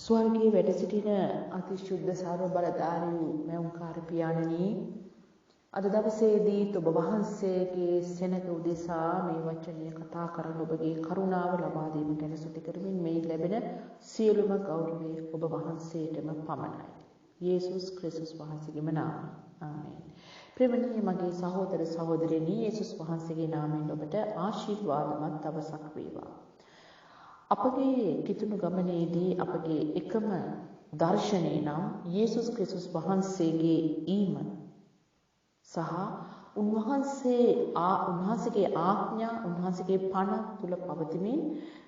ස්වර්ගයේ වැඩ සිටින අතිශුද්ධ සර්ව බලධාරී වූ මෞංකාර පියාණනි, අද දවසේදී ඔබ වහන්සේගේ සෙනඟ උදෙසා මේ වචනය කතා කරන ඔබගේ කරුණාව ලබා දීමට ඇනසුති කරමින් මේ ලැබෙන සියලුම ගෞරවය ඔබ වහන්සේටම පමණයි. යේසුස් ක්‍රිස්තුස් වහන්සේගේම නාමයෙන්. ආමේන්. ප්‍රේමණීය මගේ සහෝදර සහෝදරියනි, යේසුස් වහන්සේගේ නාමයෙන් ඔබට ආශිර්වාදමත් දවසක් වේවා. අපගේ කිතුණු ගමනේදී අපගේ එකම දර්ශනය නම් යේසුස් ක්‍රිස්තුස් වහන්සේගේ ඊම සහ උන්වහන්සේගේ ආඥා, උන්වහන්සේගේ පණ තුල පවතිමින්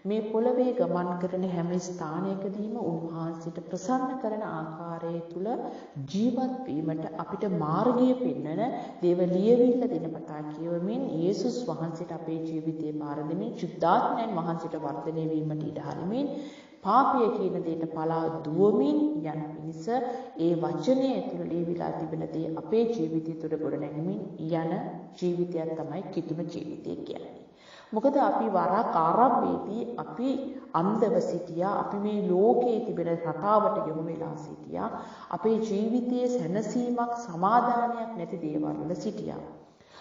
මේ පොළවේ ගමන් කරන හැම ස්ථානයකදීම උන්වහන්සේට ප්‍රසන්න කරන ආකාරය තුල ජීවත් වීමට අපිට මාර්ගය පෙන්වන දේව ලියවිල්ල දිනපතා කියවමින් යේසුස් වහන්සේට අපේ ජීවිතේ බාර දෙමින් සුද්ධාත්මයන් වහන්සේට වර්ධනය වීමට ඉඩ හරිමින් පාපය කියන දෙයට පලා දුවමින් යන පිණිස ඒ වචනය තුළ ලියවිලා තිබෙන දේ අපේ ජීවිතය තුළ ගොඩනැගෙමින් යන ජීවිතයක් තමයි කිතුණු ජීවිතය කියන්නේ. මොකද අපි වරක් ආරම්භයේදී අපි අන්ධව සිටියා, අපි මේ ලෝකයේ තිබෙන රටාවට යොමු වෙලා සිටියා, අපේ ජීවිතයේ සැනසීමක් සමාදානයක් නැති දේවල් වල සිටියා.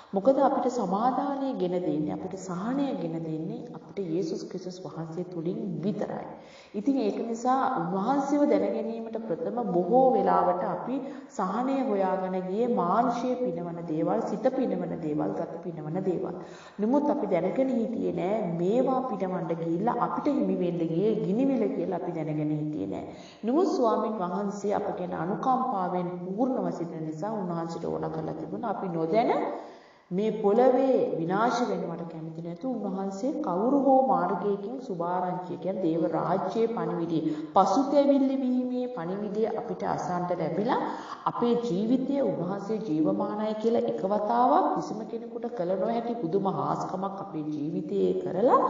මොකද අපිට සමාදානය ගෙන දෙන්නේ, අපිට සහනය ගෙන දෙන්නේ අපිට යේසුස් ක්‍රිස්තුස් වහන්සේ තුලින් විතරයි. ඉතින් ඒක නිසා උන්වහන්සේව දැන ගැනීමට ප්‍රථම බොහෝ වෙලාවට අපි සහනය හොයාගෙන ගියේ මාංශය පිනවන දේවල්, සිත පිනවන දේවල්, ගත පිනවන දේවල්. නමුත් අපි දැනගෙන හිටියේ නෑ මේවා පිනවන්න ගිහිල්ලා අපිට හිමි වෙන්න ගියේ ගිනිවිල කියලා අපි දැනගෙන හිටියේ නෑ. නමුත් ස්වාමින් වහන්සේ අප ගැන අනුකම්පාවෙන් පූර්ණව සිටින නිසා උන්වහන්සේට ඕන කරලා තිබුණා අපි නොදැන මේ පොළවේ විනාශ වෙනවට කැමති නැතු උන්වහන්සේ කවුරු හෝ මාර්ගයකින් සුභාරංචිය කියන්නේ දේව රාජ්‍යයේ පණිවිඩය, පසුතැවිලි වීමේ පණිවිඩය අපිට අසන්නට ලැබිලා අපේ ජීවිතයේ උන්වහන්සේ ජීවමානයි කියලා එක වතාවක් කිසිම කෙනෙකුට කළ නොහැකි පුදුම හාස්කමක් අපේ ජීවිතයේ කරලා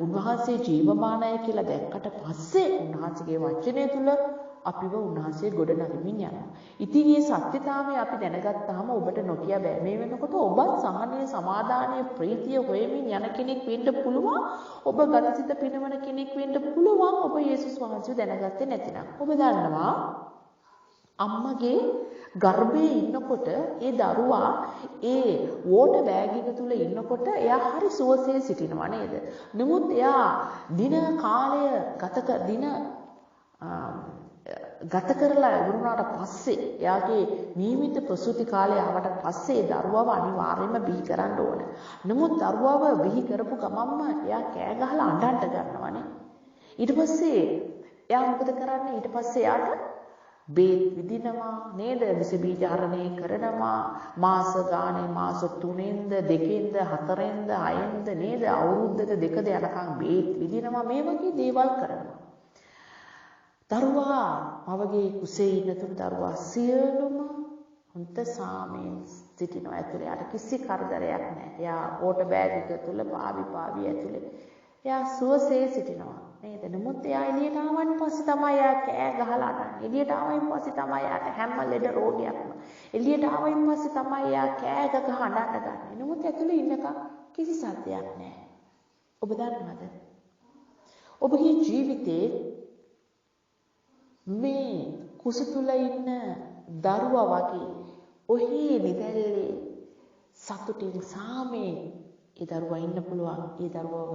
උන්වහන්සේ ජීවමානයි කියලා දැක්කට පස්සේ උන්වහන්සේගේ වචනය තුල අපිව උන්වහන්සේ ගොඩ නගමින් යනවා. ඉතින් මේ සත්‍යතාවය අපි දැනගත්තාම ඔබට නොකිය බෑ. මේ වෙනකොට ඔබත් සහනය, සමාදානය, ප්‍රීතිය හොයමින් යන කෙනෙක් වෙන්න පුළුවන්. ඔබ ගතසිත පිනවන කෙනෙක් වෙන්න පුළුවන්. ඔබ යේසුස් වහන්සේව දැනගත්තේ නැතිනම්. ඔබ දන්නවා අම්මගේ ගර්භයේ ඉන්නකොට ඒ දරුවා ඒ වෝටර් බෑග් එක තුල ඉන්නකොට එයා හරි සුවසේ සිටිනවා නේද? නමුත් එයා දින කාලය ගත කරලා ඉවරුණාට පස්සේ එයාගේ නියමිත ප්‍රසූති කාලය ආවට පස්සේ දරුවව අනිවාර්යයෙන්ම බිහි කරන්න ඕන. නමුත් දරුවව බිහි කරපු ගමන්ම එයා කෑ ගහලා අඬන්න ගන්නවානේ. ඊට පස්සේ එයා මොකද කරන්නේ? ඊට පස්සේ එයාට බේත් විදිනවා නේද? විස බීජාරණය කරනවා. මාස ගානේ මාස 3ෙන්ද 2ෙන්ද 4ෙන්ද 6ෙන්ද නේද? අවුරුද්දක 2ද යනකම් බේත් විදිනවා. මේ වගේ දේවල් කරනවා. දරුවා මවගේ කුසේ ඉන්න තුරු දරුවා සියලුම හොඳ සාමයෙන් සිටිනවා ඇතුලේ. යාට කිසි කරදරයක් නැහැ. එයා වෝටර් බෑග් එක තුල පාවි ඇතුලේ. එයා සුවසේ සිටිනවා නේද? නමුත් එයා එළියට ආවන් පස්සේ තමයි එයා කෑ ගහලා අඬන්නේ. එළියට ආවයින් පස්සේ තමයි එයාට හැම ලෙඩ රෝගයක්ම. එළියට ආවයින් පස්සේ තමයි එයා කෑ ගහ අඬන්න ගන්නේ. නමුත් ඇතුලේ ඉන්නකම් කිසි සද්දයක් නැහැ. ඔබ දන්නවද? ඔබගේ ජීවිතේ මේ කුස තුල ඉන්න දරුවා වගේ ඔහි නිදැල්ලේ සතුටින් සාමයෙන් ඒ දරුවා ඉන්න පුළුවන්. ඒ දරුවව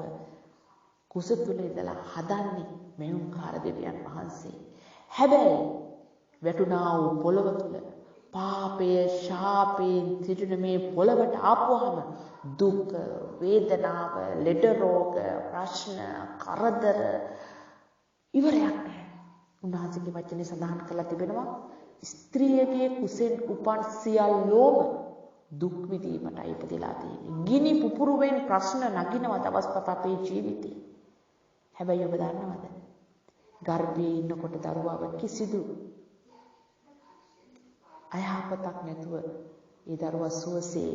කුස තුල ඉඳලා හදන්නේ මෙවුන්කාර දෙවියන් වහන්සේ. හැබැයි වැටුණා වූ පොළව තුල පාපය, ශාපයෙන් සිටින මේ පොළවට ආපුවාම දුක්, වේදනාව, ලෙඩ රෝග, ප්‍රශ්න, කරදර ඉවරයක් නැහැ. උන්වහන්සේගේ වචනේ සඳහන් කරලා තිබෙනවා ස්ත්‍රියගේ කුසෙන් උපන් සියල්ලෝම දුක් විඳීමටයි ඉපදලා තියෙන්නේ. ගිනි පුපුරුවෙන් ප්‍රශ්න නගිනවා දවස්පත අපේ ජීවිතේ. හැබැයි ඔබ දන්නවද? ගර්භයේ ඉන්නකොට දරුවාව කිසිදු අයහපතක් නැතුව ඒ දරුවා සුවසේ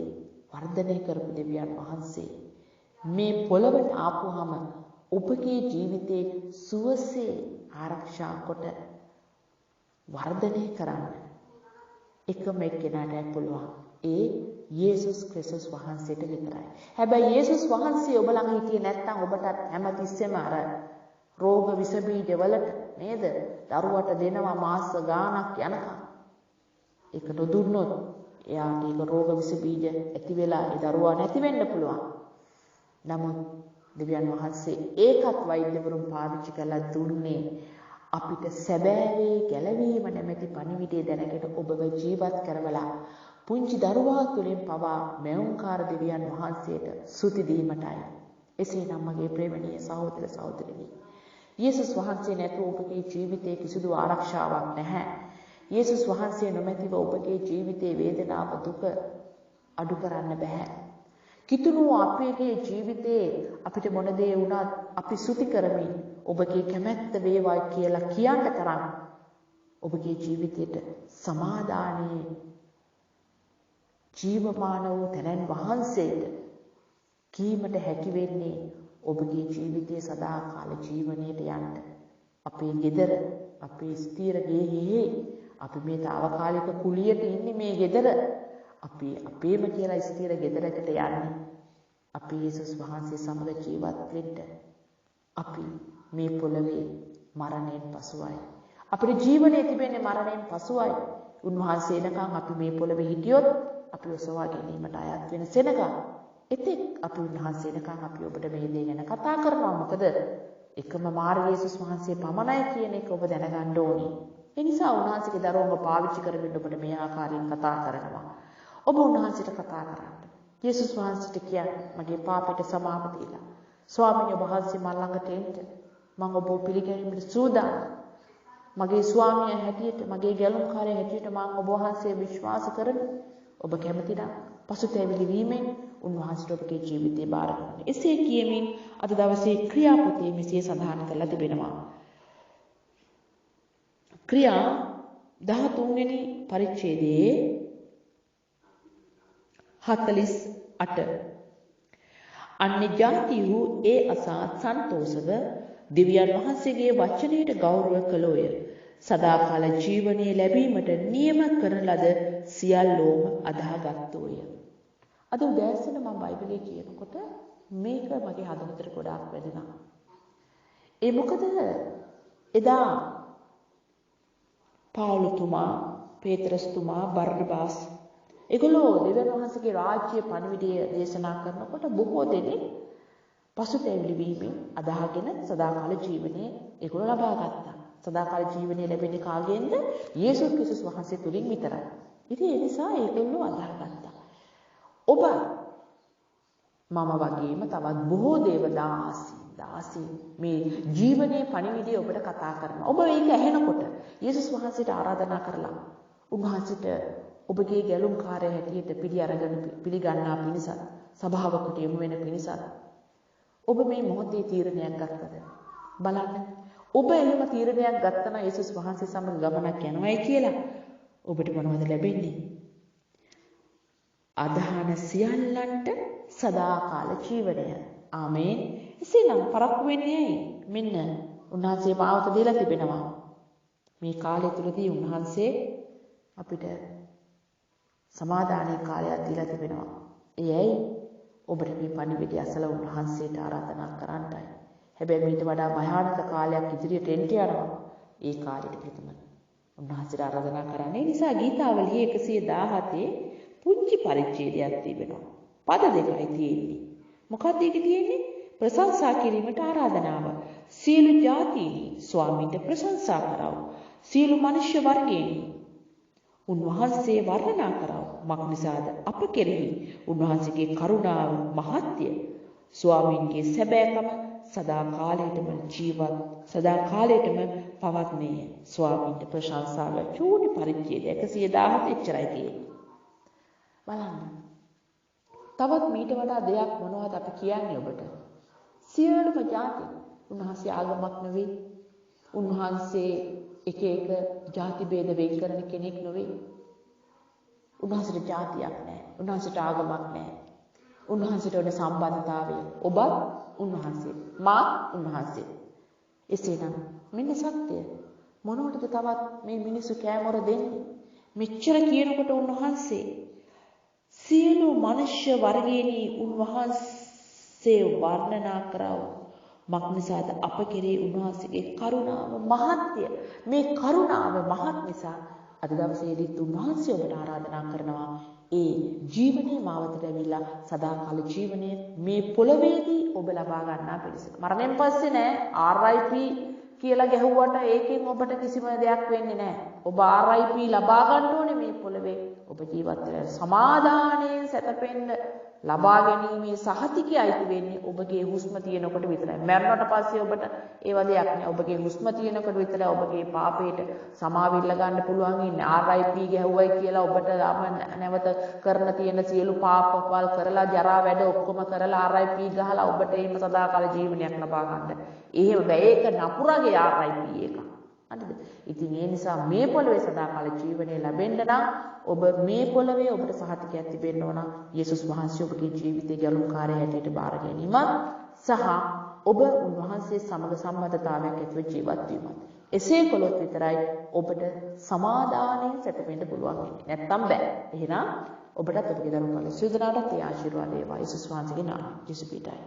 වර්ධනය කරපු දෙවියන් වහන්සේ මේ පොළවට ආපුවාම ඔබගේ ජීවිතේ සුවසේ ආරක්ෂා කොට වර්ධනය කරන්න එකම එක්කෙනාට පුළුවන්. ඒ යේසුස් ක්‍රිස්තුස් වහන්සේට විතරයි. හැබැයි යේසුස් වහන්සේ ඔබ ළඟ හිටියේ නැත්නම් ඔබට හැමතිස්සෙම අර රෝග විස බීජ වලට නේද? දරුවට දෙනවා මාස ගාණක් යනකම්. ඒක නොදුන්නොත් එයාට ඒක රෝග විස බීජ ඇති වෙලා ඒ දරුවා නැති වෙන්න පුළුවන්. නමුත් දෙවියන් වහන්සේ ඒකත් වෛද්‍යවරුන් පාවිච්චි කරලා දුන්නේ අපිට සැබෑවේ ගැලවීම නැමැති පණිවිඩය දැනගෙන ඔබව ජීවත් කරවලා පුංචි දරුවා තුළින් පවා මෙවුන්කාර දෙවියන් වහන්සේට ස්තුති දීමටයි. එසේනම් මගේ ප්‍රේමණීය සහෝදර සහෝදරිනි, යේසුස් වහන්සේ නැතුව ඔබගේ ජීවිතයේ කිසිදු ආරක්ෂාවක් නැහැ. යේසුස් වහන්සේ නොමැතිව ඔබගේ ජීවිතයේ වේදනාව දුක අඩු කරන්න බෑ. කිතුණු අපේ ජීවිතේ අපිට මොන දේ වුණත් අපි ස්තුති කරමින් ඔබගේ කැමැත්ත වේවා කියලා කියන්න තරම් ඔබගේ ජීවිතයට සමාදානයේ ජීවමාන වූ තැනන් වහන්සේට කීමට හැකි වෙන්නේ ඔබගේ ජීවිතයේ සදාකාල ජීවනයේට යන්න. අපේ ගෙදර, අපේ ස්ථිර ගෙහි, අපි මේ తాවකාලික කුලියට ඉන්නේ මේ ගෙදර. අපි අපේම කියලා ස්ථිර ගෙදරකට යන්නේ. අපි යේසුස් වහන්සේ සමග ජීවත් වෙන්න. අපි මේ පොළවේ මරණයෙන් පසුවයි. අපේ ජීවනයේ තිබෙන්නේ මරණයෙන් පසුවයි. උන්වහන්සේ එනකන් අපි මේ පොළවේ හිටියොත් අපි ඔසවා ගැනීමට අයත් වෙන සෙනඟ. එතෙක් අපි උන්වහන්සේ එනකන් අපි ඔබට මේ දේ ගැන කතා කරනවා. මොකද එකම මාර්ගය යේසුස් වහන්සේ පමණයි කියන එක ඔබ දැනගන්න ඕනේ. ඒ නිසා උන්වහන්සේගේ දරුවන්ව පාවිච්චි කරමින් ඔබට මේ ආකාරයෙන් කතා කරනවා. ඔබ උන්වහන්සේට කතා කරන්න. යේසුස් වහන්සේට කියන්න මගේ පාපයට සමාව දීලා. ස්වාමීන් වහන්සේ මම ළඟට එන්න. මම ඔබ පිළිගැනීමට සූදානම්. මගේ ස්වාමියා හැටියට, මගේ ගැලුම්කාරයා හැටියට මම ඔබ වහන්සේ විශ්වාස කරනවා. ඔබ කැමති නම් පසුතැවිලි වීමෙන් උන්වහන්සේට ඔබගේ ජීවිතේ බාර ගන්න. එසේ කියමින් අද දවසේ ක්‍රියාපොතේ මෙසේ සඳහන් කරලා තිබෙනවා. ක්‍රියා 13 වෙනි පරිච්ඡේදයේ 48 අන්‍ය ජාතිහු ඒ අසා සන්තෝෂව දෙවියන් වහන්සේගේ වචනයට ගෞරව කළෝය. සදාකාල ජීවනයේ ලැබීමට නියම කරන ලද සියල්ලෝම අදාහගත්තෝය. අද උදෑසන මම බයිබලයේ කියනකොට මේක මගේ හදවතට ගොඩාක් වැදුනා. ඒ මොකද එදා පාවුලතුමා, පේතරස්තුමා, බර්නබාස් ඒගොල්ලෝ දෙවියන් වහන්සේගේ රාජ්‍ය පණිවිඩය දේශනා කරනකොට බොහෝ දෙනෙක් පසුතැවිලි වීමෙන් අදහගෙන සදාකාල ජීවනයේ ඒගොල්ලෝ ලබා ගත්තා. සදාකාල ජීවනයේ ලැබෙන්නේ කාගෙන්ද? යේසුස් ක්‍රිස්තුස් වහන්සේ තුලින් විතරයි. ඉතින් ඒ නිසා ඒගොල්ලෝ අදහගත්තා. ඔබ මම වගේම තවත් බොහෝ දේවදාසී මේ ජීවනයේ පණිවිඩය ඔබට කතා කරනවා. ඔබ ඒක ඇහෙනකොට යේසුස් වහන්සේට ආරාධනා කරලා උන්වහන්සේට ඔබගේ ගැලුම්කාරය හැටියට පිළිගන්නා පිණිස සභාවකට යොමු වෙන පිණිස ඔබ මේ මොහොතේ තීරණයක් ගත්තද? බලන්න. ඔබ එහෙම තීරණයක් ගත්තා නම් යේසුස් වහන්සේ සමග ගමනක් යනවායි කියලා ඔබට මොනවද ලැබෙන්නේ? අදහන සියල්ලන්ට සදාකාල ජීවනය. ආමේන්. එසේනම් පරක්කු වෙන්නේ ඇයි? මෙන්න උන්වහන්සේ මාවත දීලා තිබෙනවා. මේ කාලය තුලදී උන්වහන්සේ අපිට සමාදානයේ කාලයක් දීලා තිබෙනවා. ඒ ඇයි? ඔබට මේ පණිවිඩය අසල උන්වහන්සේට ආරාධනා කරන්නයි. හැබැයි මීට වඩා භයානක කාලයක් ඉදිරියට එන්න යනවා. ඒ කාලෙට ප්‍රථම උන්වහන්සේට ආරාධනා කරන්නේ. නිසා ගීතාවලියේ 117 පුංචි පරිච්ඡේදයක් තිබෙනවා. පද දෙකයි තියෙන්නේ. මොකක්ද ඒකේ තියෙන්නේ? ප්‍රශංසා කිරීමට ආරාධනාව. සියලු ජාතීනි ස්වාමීන්ට ප්‍රශංසා කරව. සියලු මනුෂ්‍ය වර්ගයනි උන්වහන්සේ වර්ණනා කරව. මක් නිසාද? අප කෙරෙහි උන්වහන්සේගේ කරුණාව මහත්ය. ස්වාමීන්ගේ සැබෑකම සදා කාලයටම ජීවත්, සදා කාලයටම පවත්නේය. ස්වාමීන්ට ප්‍රශංසාව චූටි පරිච්ඡේදය 117 එච්චරයි තියෙන්නේ. බලන්න. තවත් මීට වඩා දෙයක් මොනවද අපි කියන්නේ ඔබට? සියලුම ජාති. උන්වහන්සේ ආගමක් නෙවෙයි. උන්වහන්සේ එක ජාති ભેද වෙන් කරන කෙනෙක් නෙවෙයි. උන්වහන්සේට ජාතියක් නැහැ. උන්වහන්සේට ආගමක් නැහැ. උන්වහන්සේට ඕන සම්බන්ධතාවය. ඔබත් උන්වහන්සේ. මා උන්වහන්සේ. එසේනම් මෙන්න සත්‍ය. මොනවටද තවත් මේ මිනිස්සු කෑමොර දෙන්නේ? මෙච්චර කියනකොට උන්වහන්සේ සියලු මනුෂ්‍ය වර්ගයේනි උන්වහන්සේ වර්ණනා කරව. මක්නිසාද අප කෙරේ උන්වහන්සේගේ කරුණාව මහත්ය. මේ කරුණාව මහත් නිසා අද දවසේදීත් උන්වහන්සේ ඔබට ආරාධනා කරනවා ඒ ජීවනයේ මාවතට ඇවිල්ලා සදාකාල ජීවනය මේ පොළවේදී ඔබ ලබා ගන්නා පිණිස. මරණයෙන් පස්සේ නෑ RIP කියලා ගැහුවට ඒකෙන් ඔබට කිසිම දෙයක් වෙන්නේ නෑ. ඔබ RIP ලබා ගන්න ඕනේ මේ පොළවේ. ඔබ ජීවත් වෙන සමාදානයෙන් සැතපෙන්න ලබා ගැනීමේ සහතිකය අයිති වෙන්නේ ඔබගේ හුස්ම තියෙනකොට විතරයි. මරණයට පස්සේ ඔබට ඒව දෙයක් නෑ. ඔබගේ හුස්ම තියෙනකොට විතරයි ඔබගේ පාපයට සමාවිල්ල ගන්න පුළුවන් ඉන්නේ. RIP ගැහුවයි කියලා ඔබට නැවත කරන තියෙන සියලු පාපවල් කරලා ජරා වැඩ ඔක්කොම කරලා RIP ගහලා ඔබට එහෙම සදාකාල ජීවනයක් ලබා ගන්න. එහෙම බෑ. ඒක නපුරගේ RIP එක. හරිද? ඉතින් ඒ නිසා මේ පොළවේ සදාකාල ජීවනය ලැබෙන්න නම් ඔබ මේ පොළවේ ඔබට සහතිකයක් තිබෙන්න ඕන යේසුස් වහන්සේ ඔබගේ ජීවිතයේ ගැලුම්කාරය හැටියට බාර ගැනීමත් සහ ඔබ උන්වහන්සේ සමග සම්බන්ධතාවයක් ඇතිව ජීවත් වීමත්. එසේ කළොත් විතරයි ඔබට සමාදානයෙන් සැතපෙන්න පුළුවන් වෙන්නේ. නැත්තම් බෑ. එහෙනම් ඔබටත් ඔබගේ දරුවන්ගේ සියලු දෙනාටත් ඒ ආශිර්වාද වේවා. යේසුස් වහන්සේගේ නාමයෙන්. ජේසුස් පිටයි.